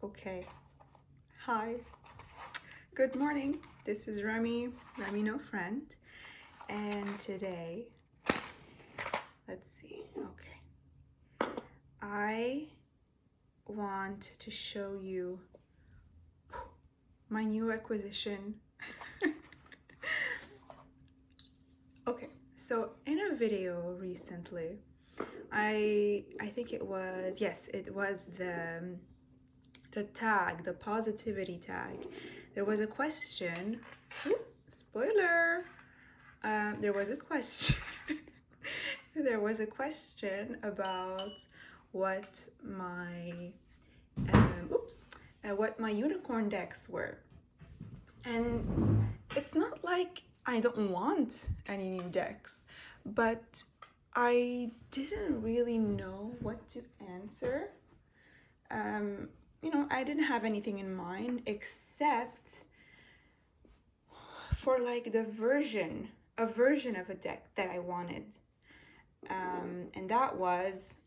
Okay. Hi. Good morning. This is Remy No Friend. And today, let's see. Okay. I want to show you my new acquisition. Okay. So in a video recently, I think it was, yes, it was the tag, the positivity tag. There was a question. Spoiler. There was a question. There was a question about what my what my unicorn decks were, and it's not like I don't want any new decks, but I didn't really know what to answer. I didn't have anything in mind except for like a version of a deck that I wanted. And that was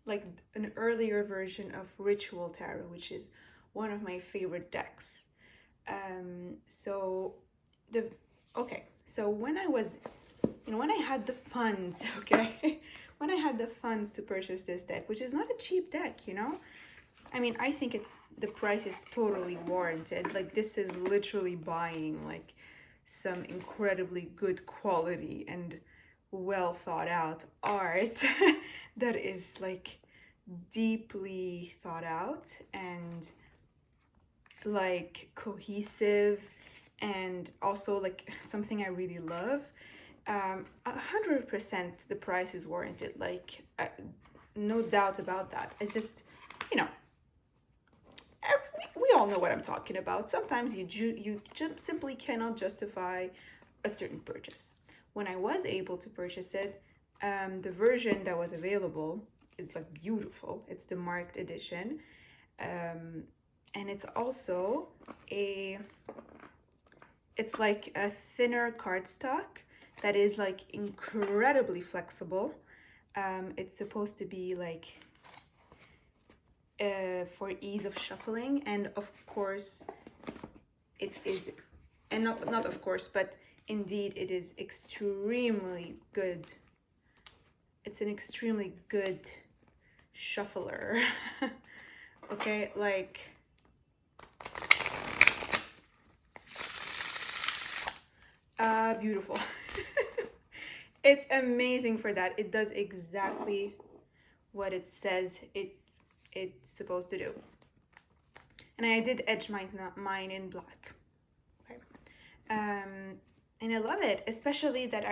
like an earlier version of Ritual Tarot, which is one of my favorite decks. So when I had the funds, when I had the funds to purchase this deck, which is not a cheap deck, I mean, I think the price is totally warranted. Like, this is literally buying like some incredibly good quality and well thought out art that is like deeply thought out and like cohesive, and also like something I really love. 100% the price is warranted, like no doubt about that. It's just, we all know what I'm talking about. Sometimes you just simply cannot justify a certain purchase. When I was able to purchase it, the version that was available is like beautiful. It's the marked edition, and it's also it's like a thinner cardstock that is like incredibly flexible. It's supposed to be like for ease of shuffling, and of course it is, and not of course, but indeed it is extremely good. It's an extremely good shuffler. Okay, like beautiful. It's amazing for that. It does exactly what it says it's supposed to do. And I did edge mine in black. Okay. And I love it, especially that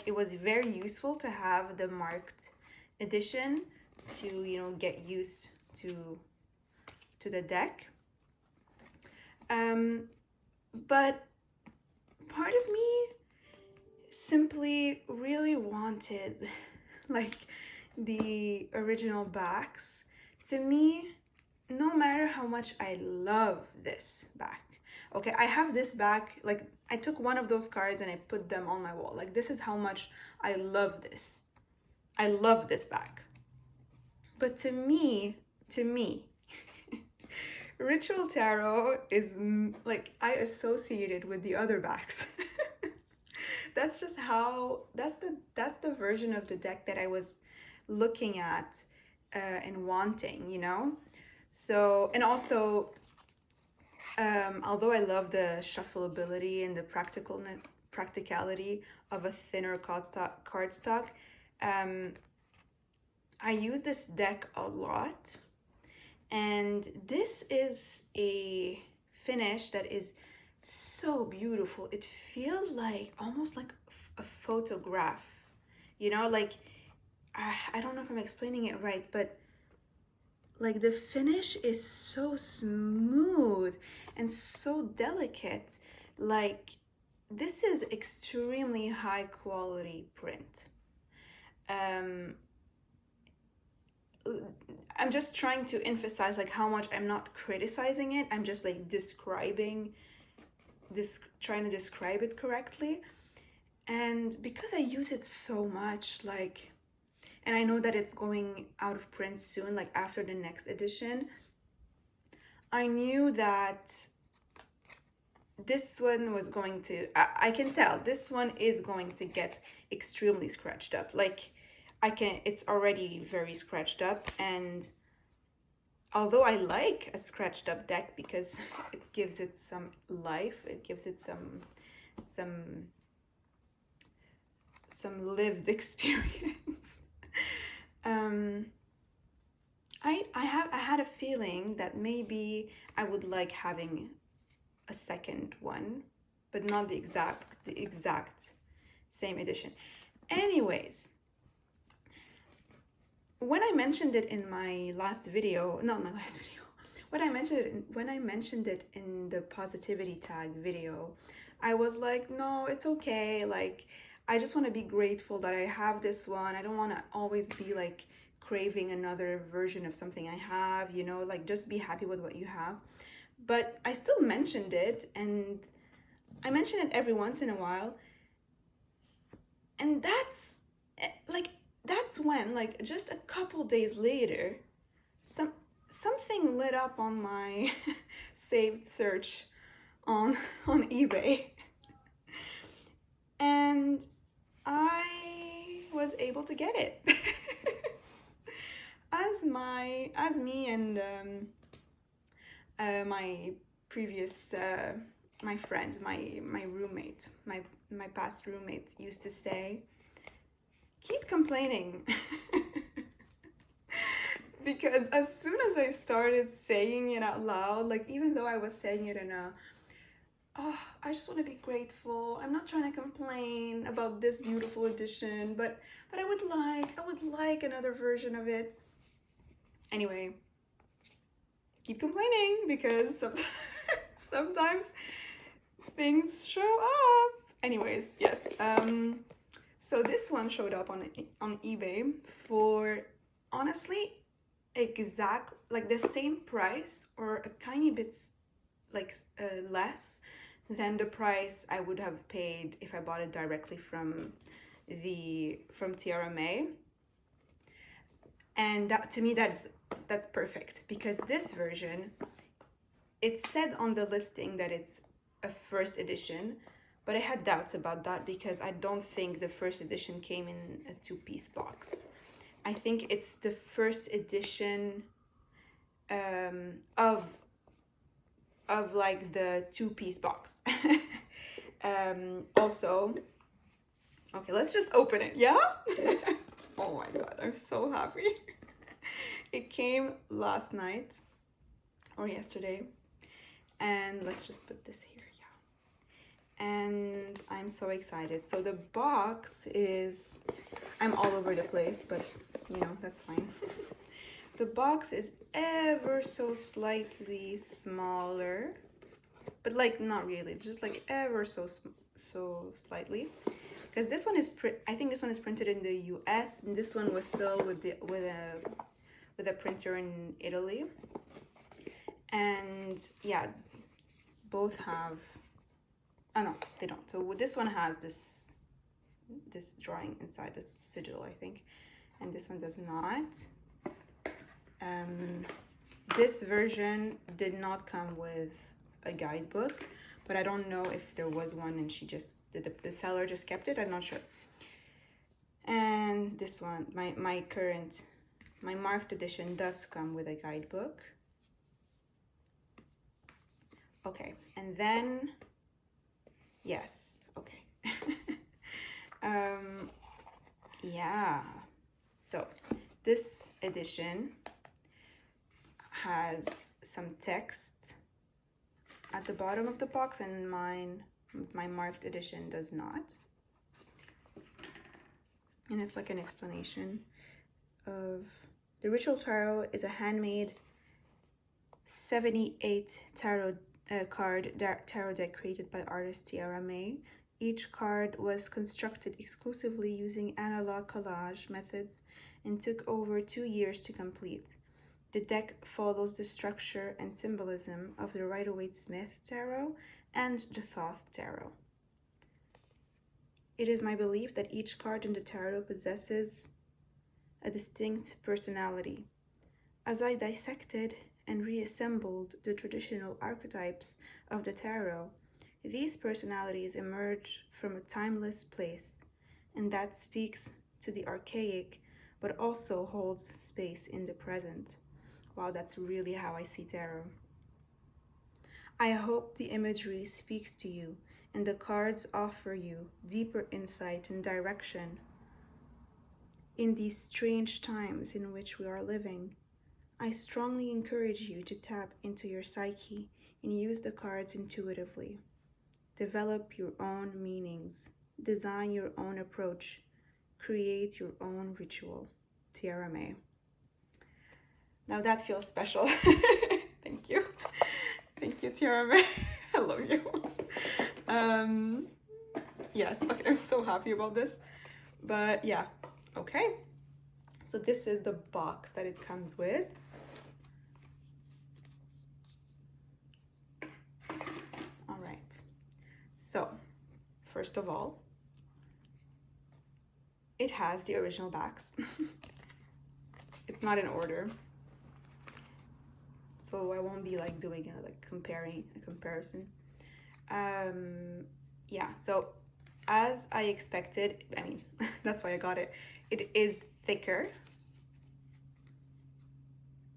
it was very useful to have the marked edition to get used to the deck. But part of me simply really wanted like the original backs. To me, no matter how much I love this back, okay, I have this back, like I took one of those cards and I put them on my wall. Like, this is how much I love this. I love this back. But to me, Ritual Tarot is like, I associate it with the other backs. That's just how, that's the version of the deck that I was looking at and wanting, So, and also, although I love the shuffleability and the practicality of a thinner cardstock, I use this deck a lot, and this is a finish that is so beautiful. It feels like almost like a photograph, like I don't know if I'm explaining it right, but like the finish is so smooth and so delicate. Like, this is extremely high quality print. I'm just trying to emphasize like how much I'm not criticizing it. I'm just like trying to describe it correctly. And because I use it so much, like, and I know that it's going out of print soon, like after the next edition, I knew that this one was going to, I can tell this one is going to get extremely scratched up. Like, it's already very scratched up, and although I like a scratched up deck because it gives it some life, it gives it some lived experience. I had a feeling that maybe I would like having a second one, but not the exact same edition. Anyways, when I mentioned it in my last video, not my last video, when I mentioned it in the positivity tag video, I was like, no, it's okay. Like, I just want to be grateful that I have this one. I don't want to always be like craving another version of something I have, you know, like just be happy with what you have. But I still mentioned it, and I mention it every once in a while. And that's when, like, just a couple days later, something lit up on my saved search on eBay. And I was able to get it. as me and my previous my friend, my roommate, my past roommate used to say, keep complaining. Because as soon as I started saying it out loud, like, even though I was saying it in a, oh, I just want to be grateful, I'm not trying to complain about this beautiful edition, but I would like another version of it. Anyway, keep complaining, because sometimes things show up. Anyways, yes. So this one showed up on eBay for, honestly, like the same price or a tiny bit like less than the price I would have paid if I bought it directly from Tiara May. And that, to me, that's perfect, because this version, it said on the listing that it's a first edition, but I had doubts about that because I don't think the first edition came in a 2-piece box. I think it's the first edition of like the 2-piece box. Also, okay, let's just open it, yeah? Oh my god, I'm so happy. It came last night or yesterday, and let's just put this here, yeah. And I'm so excited. So the box is, I'm all over the place, but you know, that's fine. The box is ever so slightly smaller, but like not really, just like ever so slightly. Because this one is I think this one is printed in the US, and this one was still with a printer in Italy. And yeah, both have, oh no, they don't. So this one has this drawing inside, this sigil, I think, and this one does not. This version did not come with a guidebook, but I don't know if there was one and the seller just kept it. I'm not sure. And this one, my marked edition, does come with a guidebook. Okay, and then, yes, okay. Yeah, so this edition has some text at the bottom of the box, and my marked edition does not. And it's like an explanation of the Ritual Tarot is a handmade 78 tarot deck created by artist Tiara May. Each card was constructed exclusively using analog collage methods and took over 2 years to complete. The deck follows the structure and symbolism of the Rider-Waite-Smith Tarot and the Thoth Tarot. It is my belief that each card in the tarot possesses a distinct personality. As I dissected and reassembled the traditional archetypes of the tarot, these personalities emerge from a timeless place, and that speaks to the archaic but also holds space in the present. Wow, that's really how I see tarot. I hope the imagery speaks to you and the cards offer you deeper insight and direction in these strange times in which we are living. I strongly encourage you to tap into your psyche and use the cards intuitively. Develop your own meanings, design your own approach, create your own ritual. Tiara May. Now that feels special. Thank you. Thank you, Tiara May. I love you. Yes, okay, I'm so happy about this. But yeah, okay. So this is the box that it comes with. All right. So, first of all, it has the original backs. It's not in order, so I won't be like doing a comparison. Yeah, so as I expected, I mean, that's why I got it. It is thicker.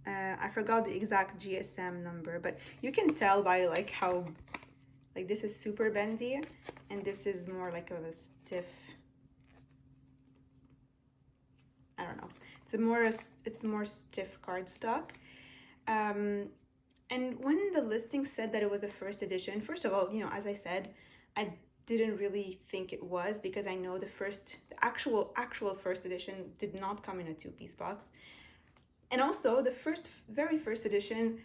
I forgot the exact GSM number, but you can tell by like how, like this is super bendy, and this is more like of a stiff. I don't know. It's more stiff cardstock. And when the listing said that it was a first edition, first of all, you know, as I said, I didn't really think it was because I know the actual first edition did not come in a 2-piece box. And also the very first edition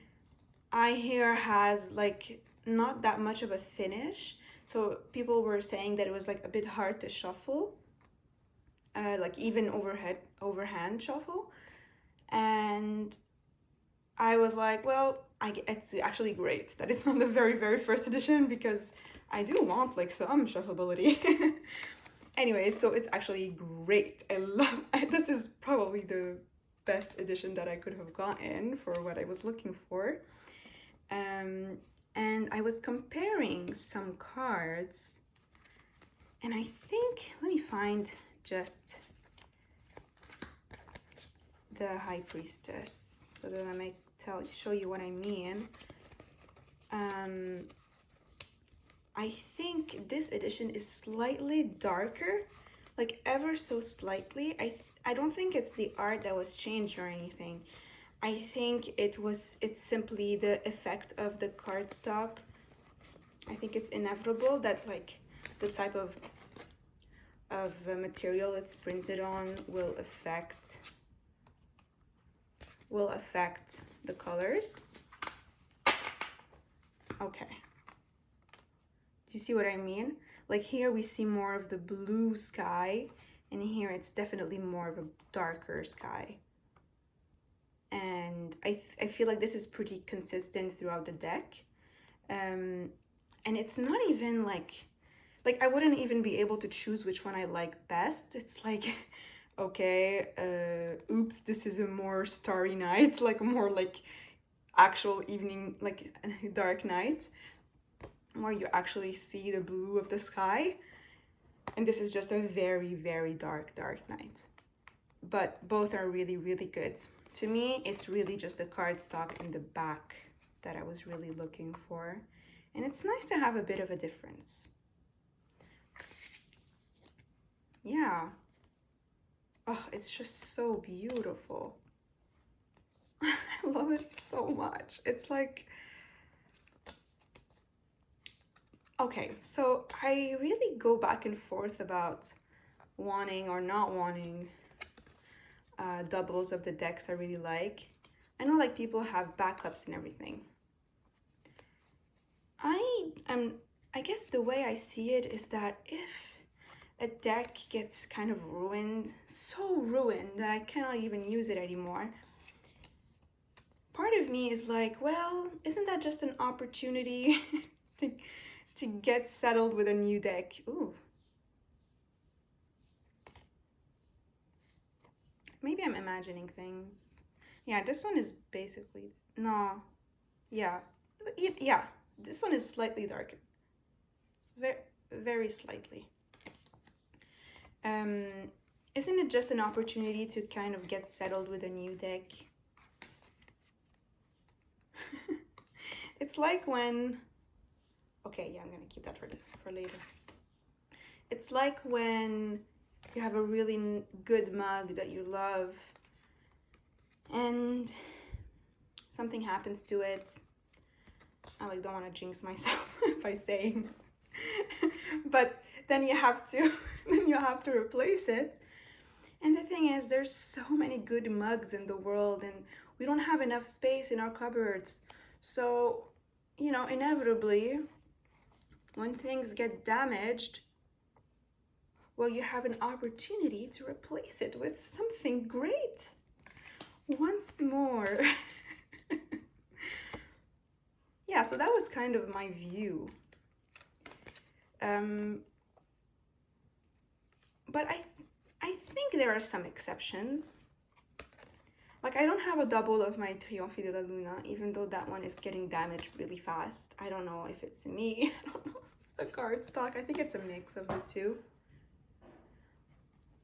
I hear has like not that much of a finish. So people were saying that it was like a bit hard to shuffle. Like even overhand shuffle. And I was like, well, it's actually great that it's not the very first edition because I do want like some shuffleability. Anyway, so it's actually great. This is probably the best edition that I could have gotten for what I was looking for. And I was comparing some cards, and I think, let me find just the High Priestess so that I may show you what I mean. I think this edition is slightly darker, like ever so slightly. I don't think it's the art that was changed or anything. I think it's simply the effect of the cardstock. I think it's inevitable that like the type of material it's printed on will affect the colors. Okay. Do you see what I mean? Like here we see more of the blue sky, and here it's definitely more of a darker sky. And I feel like this is pretty consistent throughout the deck. And it's not even like I wouldn't even be able to choose which one I like best. It's like, okay, oops, this is a more starry night, like more like actual evening, like dark night, where you actually see the blue of the sky. And this is just a very dark night. But both are really good. To me, it's really just the cardstock in the back that I was really looking for. And it's nice to have a bit of a difference. Yeah. Oh, it's just so beautiful. I love it so much. It's like, okay, so I really go back and forth about wanting or not wanting doubles of the decks I really like. I know like people have backups and everything. I guess the way I see it is that if a deck gets kind of ruined, so ruined that I cannot even use it anymore, part of me is like, well, isn't that just an opportunity to get settled with a new deck? Ooh. Maybe I'm imagining things. Yeah, this one is basically No, yeah, yeah. This one is slightly darker. It's very, very slightly. Um, isn't it just an opportunity to kind of get settled with a new deck? It's like when, okay, yeah, I'm gonna keep that for later. It's like when you have a really good mug that you love and something happens to it. I like don't want to jinx myself by saying, but then you have to replace it. And the thing is, there's so many good mugs in the world, and we don't have enough space in our cupboards. So, you know, inevitably, when things get damaged, well, you have an opportunity to replace it with something great. Once more. Yeah, so that was kind of my view. But I think there are some exceptions. Like, I don't have a double of my Triomphe de la Luna, even though that one is getting damaged really fast. I don't know if it's me. I don't know if it's the cardstock. I think it's a mix of the two.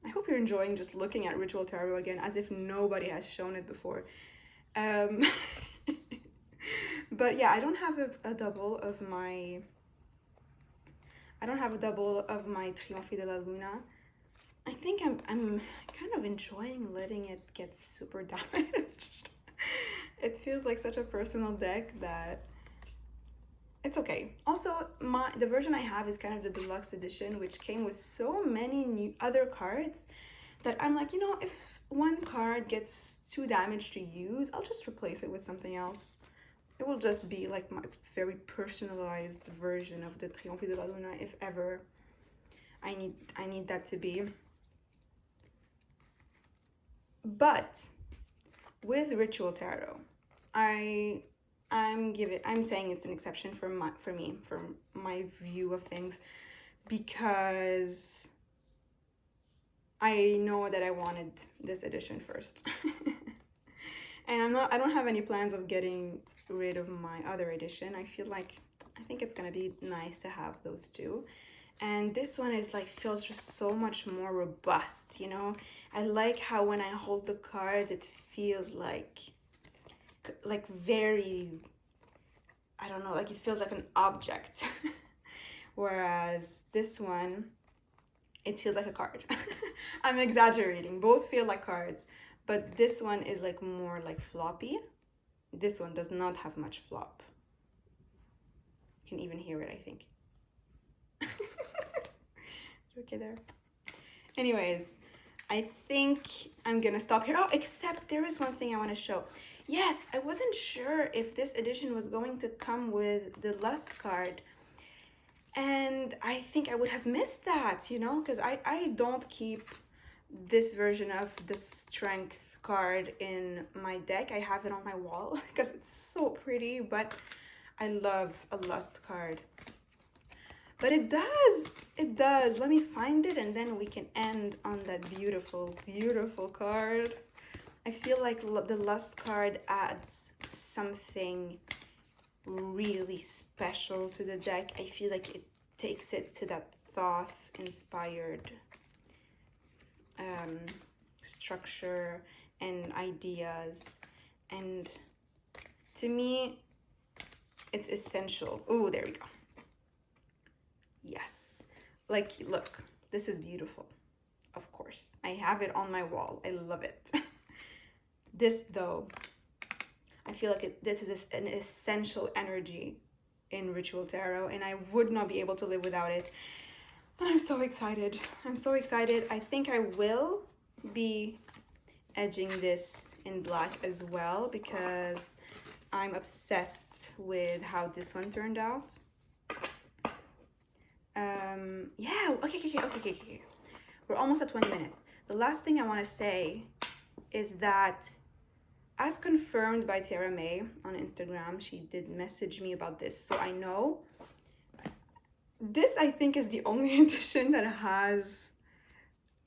I hope you're enjoying just looking at Ritual Tarot again, as if nobody has shown it before. But yeah, I don't have a double of my... I don't have a double of my Triomphe de la Luna. I think I'm kind of enjoying letting it get super damaged. It feels like such a personal deck that it's okay. Also, the version I have is kind of the deluxe edition, which came with so many new other cards that I'm like, you know, if one card gets too damaged to use, I'll just replace it with something else. It will just be like my very personalized version of the Triomphe de la Luna, if ever I need that to be. But with Ritual Tarot, I'm saying it's an exception for my view of things, because I know that I wanted this edition first. And I don't have any plans of getting rid of my other edition. I think it's gonna be nice to have those two. And this one is like, feels just so much more robust, you know? I like how when I hold the cards, it feels like very, I don't know, like it feels like an object. Whereas this one, it feels like a card. I'm exaggerating, both feel like cards, but this one is like more like floppy. This one does not have much flop. You can even hear it, I think. Okay there. Anyways, I think I'm gonna stop here. Oh, except there is one thing I want to show. Yes, I wasn't sure if this edition was going to come with the Lust card, and I think I would have missed that, you know, because I don't keep this version of the Strength card in my deck. I have it on my wall because it's so pretty, but I love a Lust card. But it does. Let me find it, and then we can end on that beautiful, beautiful card. I feel like the Lust card adds something really special to the deck. I feel like it takes it to that Thoth-inspired structure and ideas. And to me, it's essential. Oh, there we go. Yes, like, look, this is beautiful. Of course, I have it on my wall. I love it. This, though, I feel like this is an essential energy in Ritual Tarot, and I would not be able to live without it. And I'm so excited. I'm so excited. I think I will be edging this in black as well, because I'm obsessed with how this one turned out. Yeah, okay. We're almost at 20 minutes. The last thing I want to say is that, as confirmed by Tara May on Instagram, she did message me about this, so I know this, I think, is the only edition that has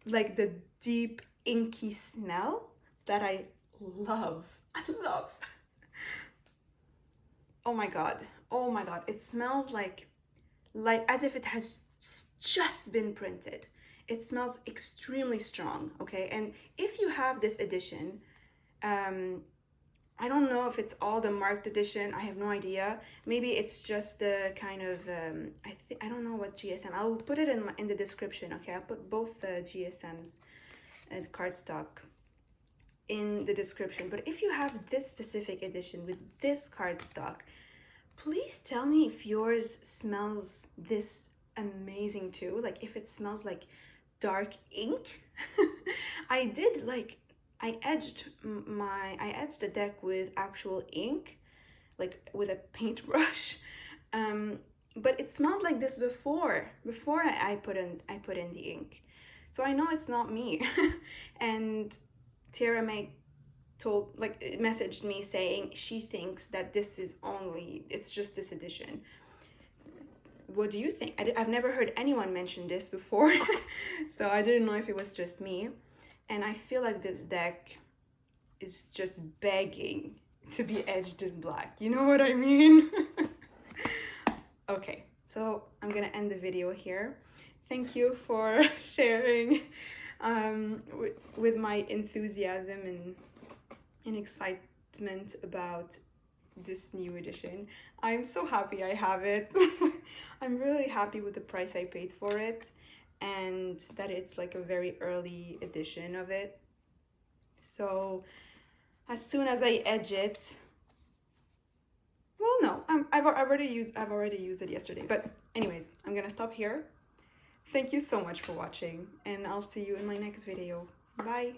like the deep inky smell that I love. oh my God. Oh my God. It smells like as if it has just been printed. It smells extremely strong, okay? And if you have this edition, I don't know if it's all the marked edition. I have no idea. Maybe it's just the kind of I don't know what GSM. I'll put it in the description. Okay, I'll put both the GSMs and cardstock in the description. But if you have this specific edition with this cardstock, please tell me if yours smells this amazing too. Like if it smells like dark ink. I did like I edged the deck with actual ink, like with a paintbrush. But it smelled like this before I put in the ink. So I know it's not me. And Tara May messaged me saying she thinks that it's just this edition. What do you think? I've never heard anyone mention this before. So I didn't know if it was just me. And I feel like this deck is just begging to be edged in black. You know what I mean? Okay, so I'm gonna end the video here. Thank you for sharing with my enthusiasm and excitement about this new edition. I'm so happy I have it. I'm really happy with the price I paid for it, and that it's like a very early edition of it. So as soon as I edge it, well, no, I've already used it yesterday. But anyways, I'm gonna stop here. Thank you so much for watching, and I'll see you in my next video. Bye.